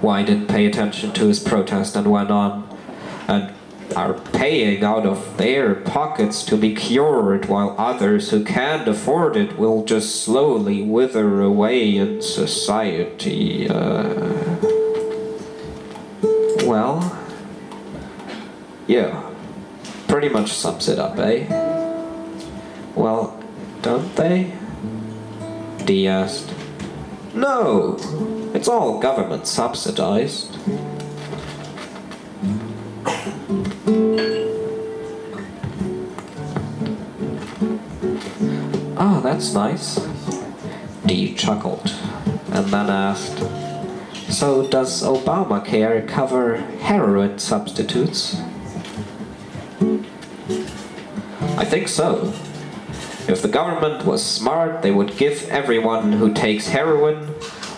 Y didn't pay attention to his protest and went on. And are paying out of their pockets to be cured, while others who can't afford it will just slowly wither away in society. Well, yeah, pretty much sums it up, eh? Well, don't they? D asked. No, it's all government subsidized. Oh, that's nice. D chuckled, and then asked, so does Obamacare cover heroin substitutes? I think so. If the government was smart, they would give everyone who takes heroin,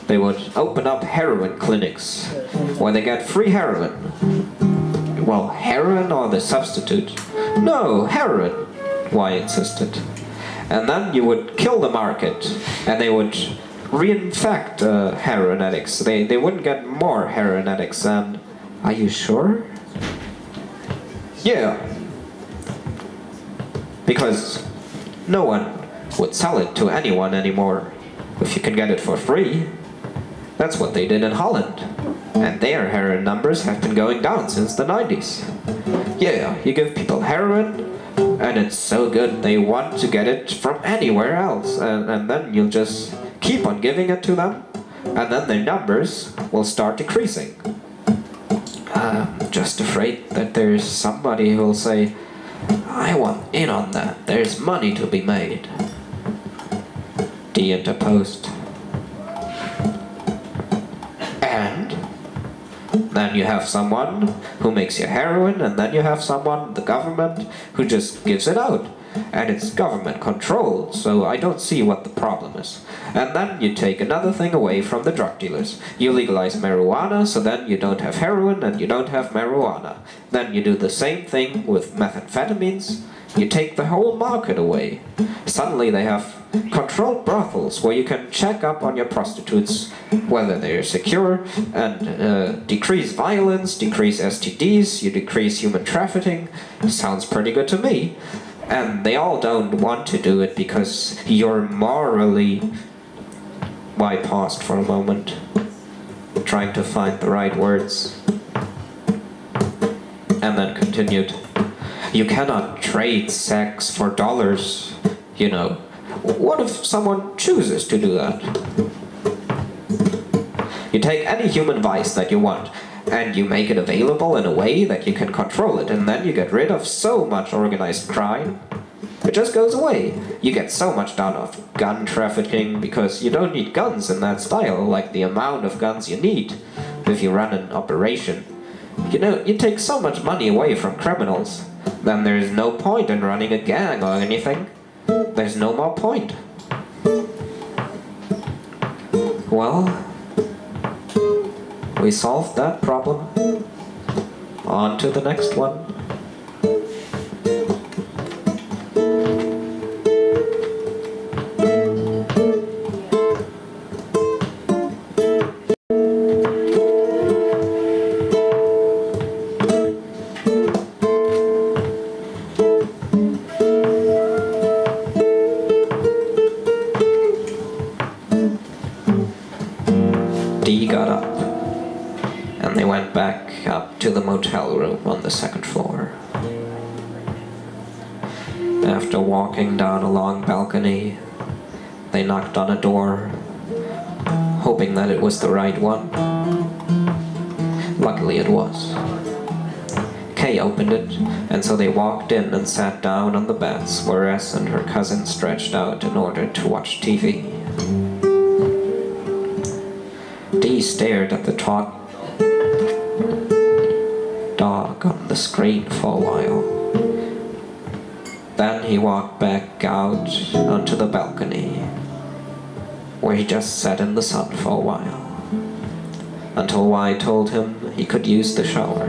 they would open up heroin clinics where they get free heroin. Well, heroin or the substitute? No, heroin, Y insisted. And then you would kill the market, and they would reinfect heroin addicts. They wouldn't get more heroin addicts, and... Are you sure? Yeah. Because no one would sell it to anyone anymore if you can get it for free. That's what they did in Holland. And their heroin numbers have been going down since the 90s. Yeah, you give people heroin, and it's so good they want to get it from anywhere else, and then you'll just keep on giving it to them, and then their numbers will start decreasing. I'm just afraid that there's somebody who'll say, I want in on that, there's money to be made. D interposed. And then you have someone who makes you heroin, and then you have someone, the government, who just gives it out. And it's government controlled, so I don't see what the problem is. And then you take another thing away from the drug dealers. You legalize marijuana, so then you don't have heroin and you don't have marijuana. Then you do the same thing with methamphetamines. You take the whole market away. Suddenly they have controlled brothels where you can check up on your prostitutes, whether they're secure, and decrease violence, decrease STDs, you decrease human trafficking. Sounds pretty good to me. And they all don't want to do it because you're morally... Y paused for a moment, trying to find the right words, and then continued. You cannot trade sex for dollars, you know. What if someone chooses to do that? You take any human vice that you want, and you make it available in a way that you can control it, and then you get rid of so much organized crime. It just goes away. You get so much done of gun trafficking because you don't need guns in that style, like the amount of guns you need if you run an operation. You know, you take so much money away from criminals, then there's no point in running a gang or anything. There's no more point. Well, we solved that problem. On to the next one. D got up, and they went back up to the motel room on the second floor. After walking down a long balcony, they knocked on a door, hoping that it was the right one. Luckily it was. Kay opened it, and so they walked in and sat down on the beds where S and her cousin stretched out in order to watch TV. D stared at the taut dog on the screen for a while. Then he walked back out onto the balcony, where he just sat in the sun for a while, until Y told him he could use the shower.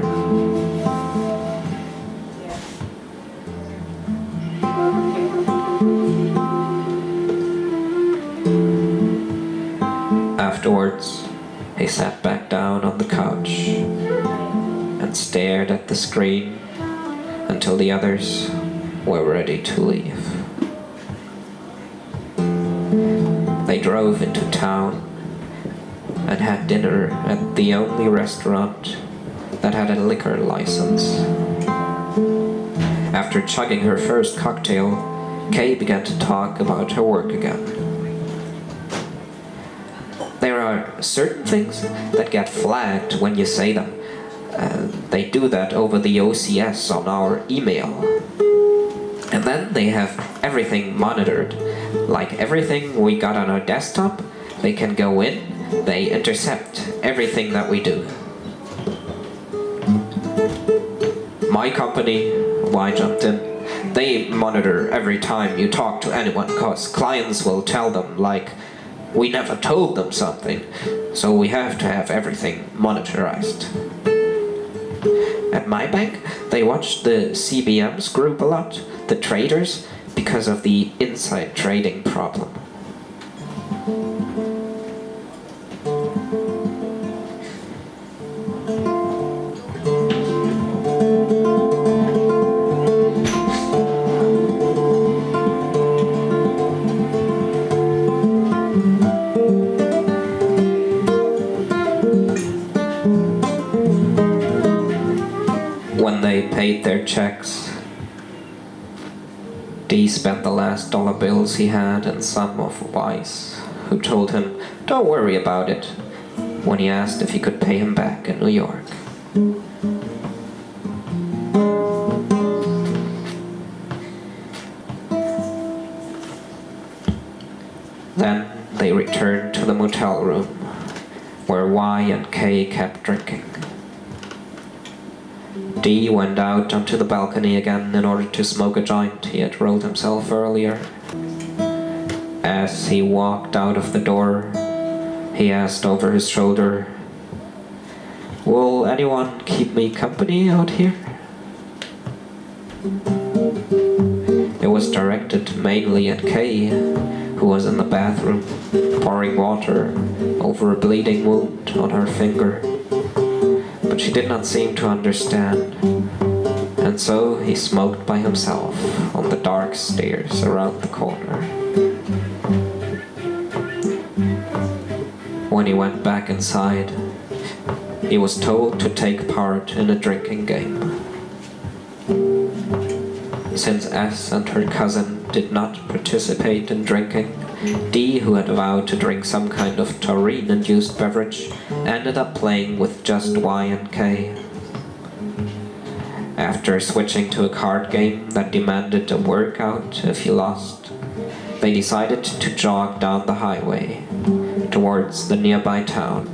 Afterwards, He sat back down on the couch and stared at the screen until the others were ready to leave. They drove into town and had dinner at the only restaurant that had a liquor license. After chugging her first cocktail, Kay began to talk about her work again. There are certain things that get flagged when you say them. They do that over the OCS on our email. And then they have everything monitored. Like everything we got on our desktop, they can go in, they intercept everything that we do. My company, I jumped in, they monitor every time you talk to anyone, cause clients will tell them, like, we never told them something, so we have to have everything monitorized. At my bank, they watch the CBM's group a lot, the traders, because of the inside trading problem. When they paid their checks, Dee spent the last dollar bills he had and some of Weiss, who told him, "Don't worry about it," when he asked if he could pay him back in New York. Then they returned to the motel room, where Y and K kept drinking. Dee went out onto the balcony again in order to smoke a joint he had rolled himself earlier. As he walked out of the door, he asked over his shoulder, "Will anyone keep me company out here?" It was directed mainly at Kay, who was in the bathroom, pouring water over a bleeding wound on her finger. But she did not seem to understand, and so he smoked by himself on the dark stairs around the corner. When he went back inside, he was told to take part in a drinking game. Since S and her cousin did not participate in drinking, Dee, who had vowed to drink some kind of taurine-induced beverage, ended up playing with just Y and K. After switching to a card game that demanded a workout if he lost, they decided to jog down the highway towards the nearby town.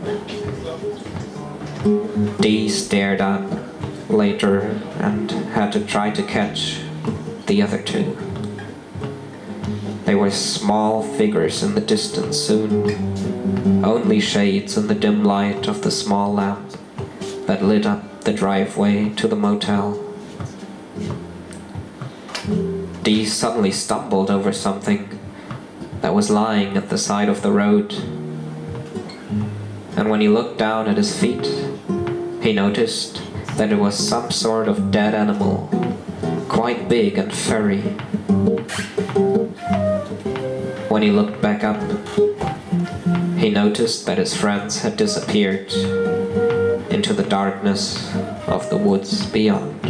Dee stared up later and had to try to catch the other two. They were small figures in the distance soon, only shades in the dim light of the small lamp that lit up the driveway to the motel. Dee suddenly stumbled over something that was lying at the side of the road, and when he looked down at his feet, he noticed that it was some sort of dead animal, quite big and furry. When he looked back up, he noticed that his friends had disappeared into the darkness of the woods beyond.